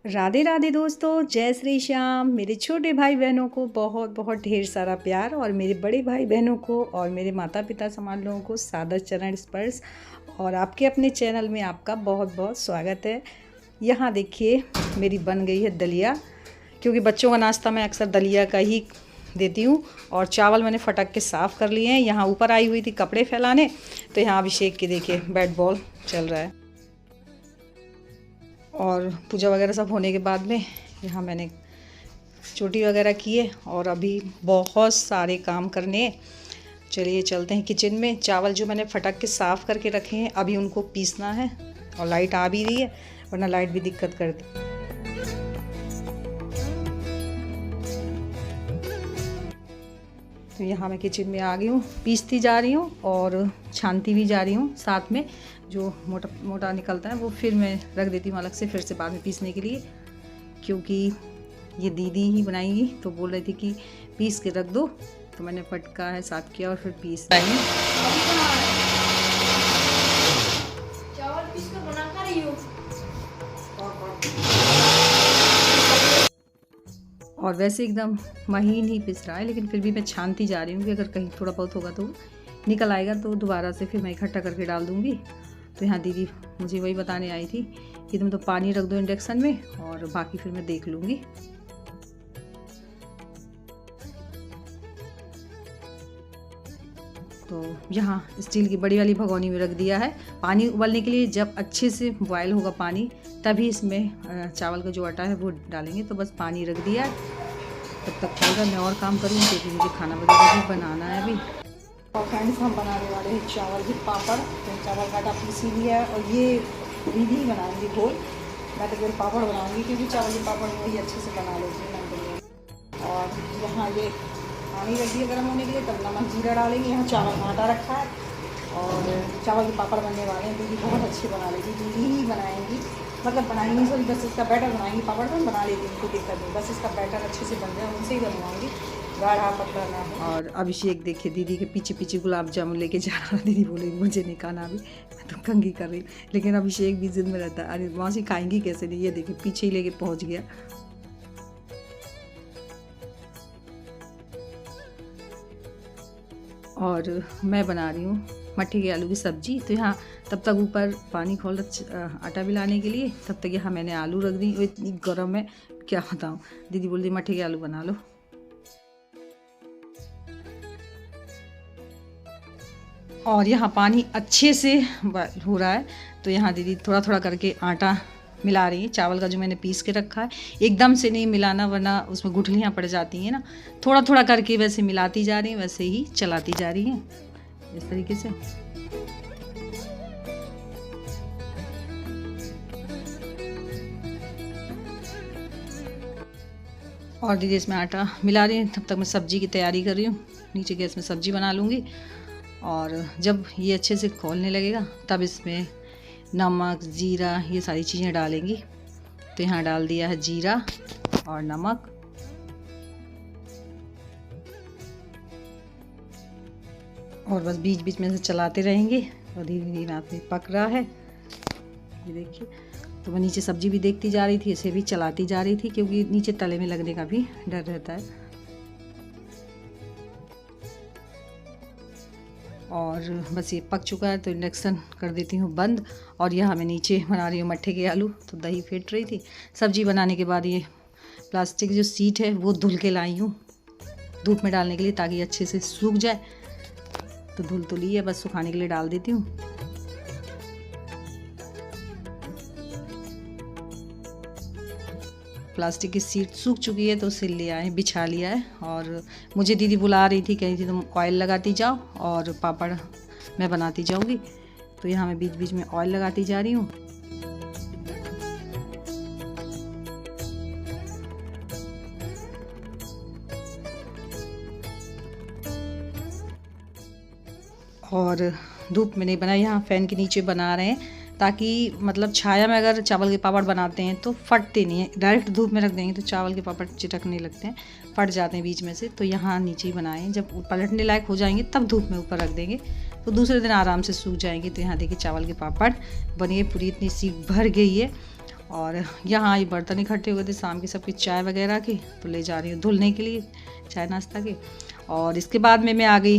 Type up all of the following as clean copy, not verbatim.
राधे राधे दोस्तों, जय श्री श्याम। मेरे छोटे भाई बहनों को बहुत बहुत ढेर सारा प्यार और मेरे बड़े भाई बहनों को और मेरे माता पिता समान लोगों को सादर चरण स्पर्श और आपके अपने चैनल में आपका बहुत बहुत स्वागत है। यहाँ देखिए मेरी बन गई है दलिया, क्योंकि बच्चों का नाश्ता मैं अक्सर दलिया का ही देती हूँ। और चावल मैंने फटक के साफ़ कर लिए हैं। यहाँ ऊपर आई हुई थी कपड़े फैलाने, तो यहाँ अभिषेक की देखिए बैट बॉल चल रहा है। और पूजा वगैरह सब होने के बाद में यहाँ मैंने चोटी वगैरह की है और अभी बहुत सारे काम करने हैं। चलिए चलते हैं किचन में। चावल जो मैंने फटक के साफ़ करके रखे हैं अभी उनको पीसना है। और लाइट आ भी रही है, वरना लाइट भी दिक्कत करती। तो यहाँ मैं किचन में आ गई हूँ, पीसती जा रही हूँ और छानती भी जा रही हूँ। साथ में जो मोटा मोटा निकलता है वो फिर मैं रख देती हूँ अलग से, फिर से बाद में पीसने के लिए, क्योंकि ये दीदी ही बनाएंगी तो बोल रही थी कि पीस के रख दो। तो मैंने फटका है साफ किया और फिर पीस रही और वैसे एकदम महीन ही पिस रहा है, लेकिन फिर भी मैं छानती जा रही हूँ कि अगर कहीं थोड़ा बहुत होगा तो निकल आएगा तो दोबारा से फिर मैं इकट्ठा करके डाल दूँगी। तो यहाँ दीदी मुझे वही बताने आई थी कि तुम तो पानी रख दो इंडक्शन में और बाकी फिर मैं देख लूँगी। तो यहाँ स्टील की बड़ी वाली भगोनी में रख दिया है पानी उबलने के लिए। जब अच्छे से बॉयल होगा पानी तभी इसमें चावल का जो आटा है वो डालेंगे। तो बस पानी रख दिया, तब तक होगा मैं और काम करूँगी क्योंकि मुझे खाना वगैरह भी बनाना है अभी। और फ्रेंड्स हम बनाने वाले हैं चावल के पापड़। तो चावल का आटा पीसी लिया है और ये दीदी ही बनाएंगी घोल। मैं तो केवल पापड़ बनाऊँगी क्योंकि चावल के पापड़ वही अच्छे से बना लेती हूँ। और यहाँ ये पानी रख दिया गर्म होने के लिए, तब नमक जीरा डालेंगे। यहाँ चावल का आटा रखा है और चावल के पापड़ बनने वाले हैं। दीदी बहुत अच्छे बना लेगी, दीदी ही बनाएंगी, मतलब बनाएंगी सॉरी, बस इसका बैटर बनाएंगी। पापड़ तो बना लेती हूँ, कोई दिक्कत नहीं, बस इसका बैटर अच्छे से बन जाए उनसे ही बनवाऊँगी, गाढ़ा पतला ना हो। और अभिषेक देखिए दीदी के पीछे पीछे गुलाब जामुन लेके जा रहा है। दीदी बोले मुझे नहीं खाना अभी, मैं तो कंघी कर रही, लेकिन अभिषेक भी जिद में रहता है, अरे वहाँ से खाएंगी कैसे नहीं। ये देखिए पीछे ही लेके पहुँच गया। और मैं बना रही हूँ मट्ठे के आलू की सब्ज़ी। तो यहाँ तब तक ऊपर पानी खोल आटा मिलाने के लिए, तब तक यहाँ मैंने आलू रख दी। इतनी गर्म है क्या बताऊँ। दीदी बोल दी मट्ठे के आलू बना लो। और यहाँ पानी अच्छे से हो रहा है, तो यहाँ दीदी थोड़ा थोड़ा करके आटा मिला रही है। चावल का जो मैंने पीस के रखा है एकदम से नहीं मिलाना, वरना उसमें गुठलियाँ पड़ जाती हैं ना। थोड़ा थोड़ा करके वैसे मिलाती जा रही हैं, वैसे ही चलाती जा रही हैं इस तरीके से। और दीदी इसमें आटा मिला रही है, तब तक मैं सब्ज़ी की तैयारी कर रही हूँ। नीचे गैस में सब्ज़ी बना लूँगी और जब ये अच्छे से खौलने लगेगा तब इसमें नमक जीरा ये सारी चीज़ें डालेंगी। तो यहाँ डाल दिया है जीरा और नमक। और बस बीच बीच में से चलाते रहेंगे और धीरे धीरे आते पक रहा है। ये देखिए, तो मैं नीचे सब्ज़ी भी देखती जा रही थी, इसे भी चलाती जा रही थी, क्योंकि नीचे तले में लगने का भी डर रहता है। और बस ये पक चुका है तो इंडक्शन कर देती हूँ बंद। और यहाँ मैं नीचे बना रही हूँ मट्ठे के आलू। तो दही फेंट रही थी। सब्ज़ी बनाने के बाद ये प्लास्टिक जो सीट है वो धुल के लाई हूँ धूप में डालने के लिए, ताकि अच्छे से सूख जाए। तो धुल तो ली है, बस सुखाने के लिए डाल देती हूँ। प्लास्टिक की सीट सूख चुकी है तो उसे ले आए बिछा लिया है। और मुझे दीदी बुला रही थी, कह रही थी तुम ऑयल लगाती जाओ और पापड़ मैं बनाती जाऊंगी। तो यहाँ मैं बीच बीच में ऑयल लगाती जा रही हूँ। और धूप में नहीं बनाया, यहाँ फ़ैन के नीचे बना रहे हैं, ताकि मतलब छाया में अगर चावल के पापड़ बनाते हैं तो फटते नहीं हैं। डायरेक्ट धूप में रख देंगे तो चावल के पापड़ चिटकने लगते हैं, फट जाते हैं बीच में से। तो यहाँ नीचे ही बनाएं, जब पलटने लायक हो जाएंगे तब धूप में ऊपर रख देंगे तो दूसरे दिन आराम से सूख जाएंगे। तो यहाँ देखिए चावल के पापड़ बनिए, पूरी इतनी सीख भर गई है। और यहाँ ये बर्तन इकट्ठे हुए थे शाम की सबकी चाय वगैरह की, तो ले जा रही हूँ धुलने के लिए चाय नाश्ता के। और इसके बाद में मैं आ गई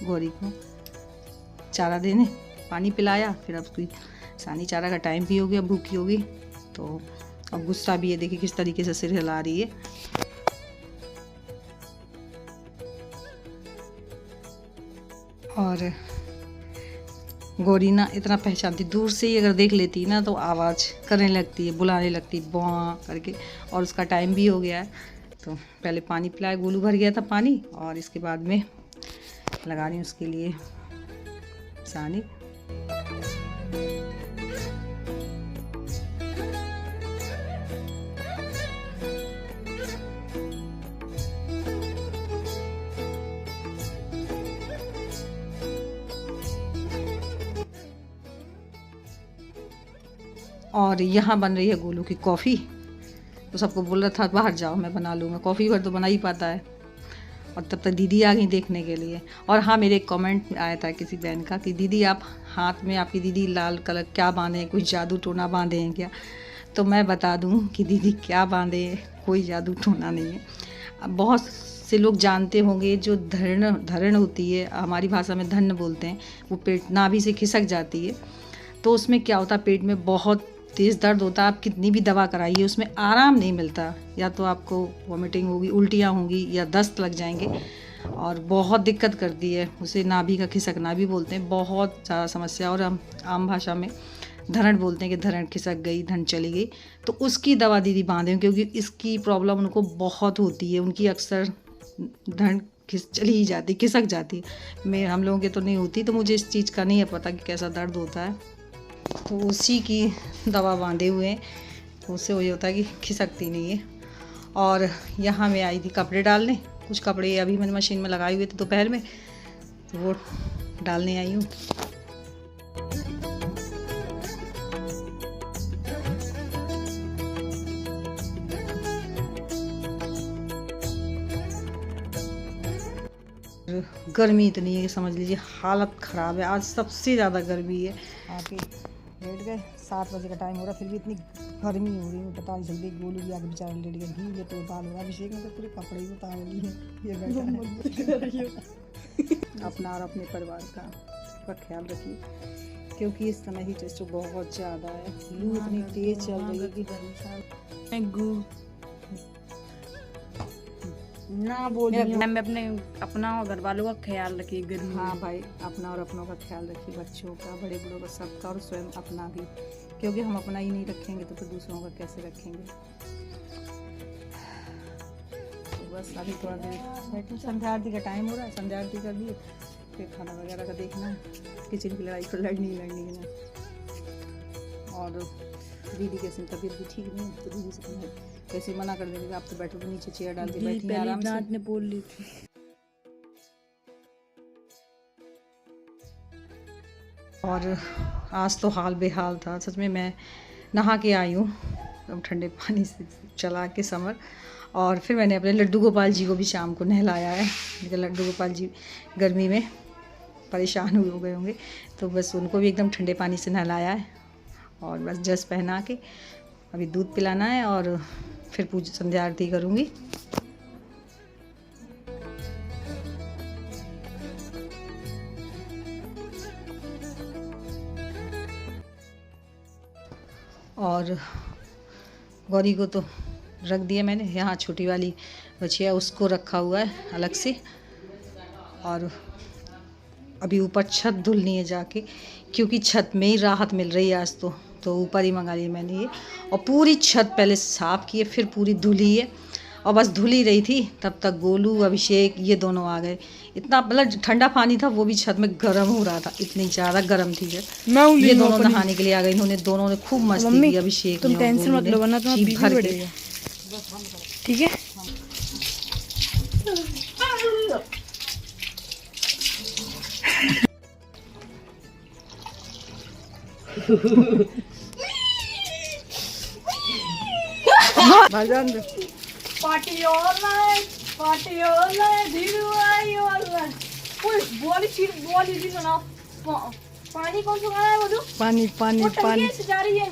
गौरी को चारा देने, पानी पिलाया, फिर अब उसकी सानी चारा का टाइम भी हो गया, भूखी होगी तो अब गुस्सा भी है, देखिए किस तरीके से सिर हिला रही है। और गौरी ना इतना पहचानती, दूर से ही अगर देख लेती ना तो आवाज़ करने लगती है, बुलाने लगती है बुआ करके। और उसका टाइम भी हो गया है, तो पहले पानी पिलाया, गोलू भर गया था पानी, और इसके बाद में लगा रही हूँ उसके लिए सानी। और यहाँ बन रही है गोलू की कॉफ़ी, तो सबको बोल रहा था बाहर जाओ मैं बना लूँगा, कॉफ़ी भर तो बना ही पाता है। और तब तक दीदी आ गई देखने के लिए। और हाँ, मेरे एक कमेंट आया था किसी बहन का कि दीदी आप हाथ में, आपकी दीदी लाल कलर क्या बांधे हैं, कोई जादू टोना बांधे हैं क्या? तो मैं बता दूँ कि दीदी क्या बांधे हैं, कोई जादू टोना नहीं है। अब बहुत से लोग जानते होंगे जो धरण होती है, हमारी भाषा में धन्न बोलते हैं, वो पेट नाभि से खिसक जाती है। तो उसमें क्या होता है, पेट में बहुत तेज़ दर्द होता है, आप कितनी भी दवा कराइए उसमें आराम नहीं मिलता, या तो आपको वॉमिटिंग होगी, उल्टियाँ होंगी, या दस्त लग जाएंगे, और बहुत दिक्कत करती है। उसे नाभि का खिसकना भी बोलते हैं, बहुत ज़्यादा समस्या। और हम आम भाषा में धरण बोलते हैं कि धरण खिसक गई, धन चली गई। तो उसकी दवा दीदी बांधे, क्योंकि इसकी प्रॉब्लम उनको बहुत होती है, उनकी अक्सर धन चली ही जाती, खिसक जाती। हम लोगों के तो नहीं होती, तो मुझे इस चीज़ का नहीं है पता कि कैसा दर्द होता है। तो उसी की दवा बांधे हुए हैं, तो उससे वही होता है कि खिसकती नहीं है। और यहाँ मैं आई थी कपड़े डालने, कुछ कपड़े अभी मैंने मशीन में लगाए हुए थे दोपहर में, तो वो डालने आई हूँ। गर्मी इतनी है, समझ लीजिए हालत ख़राब है। आज सबसे ज़्यादा गर्मी है। आके लेट गए, 7 बजे का टाइम हो रहा, फिर भी इतनी गर्मी हो रही है, पता नहीं चलती। गोलू भी आगे बेचारा लेट गया, घी तो उतार हो रहा, अभिषेक में तो पूरे कपड़े ही उतार रही है। अपना और अपने परिवार का ख्याल रखिए, क्योंकि इस समय ही टेस्ट बहुत ज़्यादा है, लू इतनी तेज़ चल रही है कि ना बोलिए। मैं अपना और घर वालों का ख्याल रखिए गर्मी। हाँ भाई, अपना और अपनों का ख्याल रखिए, बच्चों का, बड़े बूढ़ों का, सबका, और स्वयं अपना भी, क्योंकि हम अपना ही नहीं रखेंगे तो फिर दूसरों का कैसे रखेंगे। तो बस अभी थोड़ा देर बैठे, संध्या आरती का टाइम हो रहा है, संध्या आरती कर लिए, फिर खाना वगैरह का देखना है, किचन की लड़ाई तो लड़नी है। और दीदी कैसे तबीयत भी ठीक नहीं है, तो दीदी से कैसे मना कर देंगे, आप तो बैठो, तो नीचे चेयर डाल के बैठी आराम से। ने बोल ली थी। और आज तो हाल बेहाल था सच में। मैं नहा के आई हूँ ठंडे पानी से चला के समर, और फिर मैंने अपने लड्डू गोपाल जी को भी शाम को नहलाया है। मेरे लड्डू गोपाल जी गर्मी में परेशान हुए हो गए होंगे, तो बस उनको भी एकदम ठंडे पानी से नहलाया है, और बस ड्रेस पहना के अभी दूध पिलाना है, और फिर पूजा संध्या आरती करूँगी। और गौरी को तो रख दिया मैंने, यहाँ छोटी वाली बच्चिया उसको रखा हुआ है अलग से। और अभी ऊपर छत धुलनी है जाके, क्योंकि छत में ही राहत मिल रही है आज तो ऊपर ही मंगा ली मैंने ये। और पूरी छत पहले साफ़ की है, फिर पूरी धुली है, और बस धुल ही रही थी तब तक गोलू, अभिषेक ये दोनों आ गए। इतना मतलब ठंडा पानी था, वो भी छत में गर्म हो रहा था, इतनी ज़्यादा गर्म थी जब। ये दोनों नहाने के लिए आ गए, इन्होंने दोनों ने खूब मस्ती की, अभिषेक तुम टेंशन मत लो, वरना तुम्हारा बीपी बढ़ेगा, ठीक है। भाईजान पार्टी ऑनलाइन धीरू आई ऑनलाइन। कोई बोली जी सुनाओ। पानी कौन सा खाना है वो? पानी जा रही है।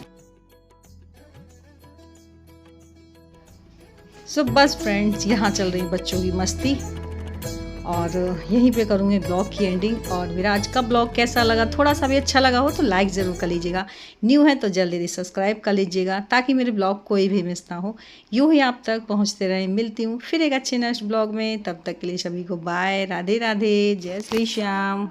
सो बस फ्रेंड्स, यहाँ चल रही बच्चों की मस्ती और यहीं पे करूँगी ब्लॉग की एंडिंग। और मेरा आज का ब्लॉग कैसा लगा, थोड़ा सा भी अच्छा लगा हो तो लाइक ज़रूर कर लीजिएगा। न्यू है तो जल्दी सब्सक्राइब कर लीजिएगा ताकि मेरे ब्लॉग कोई भी मिस ना हो। यूँ ही आप तक पहुँचते रहें। मिलती हूँ फिर एक अच्छे नेक्स्ट ब्लॉग में, तब तक के लिए सभी को बाय, राधे राधे, जय श्री श्याम।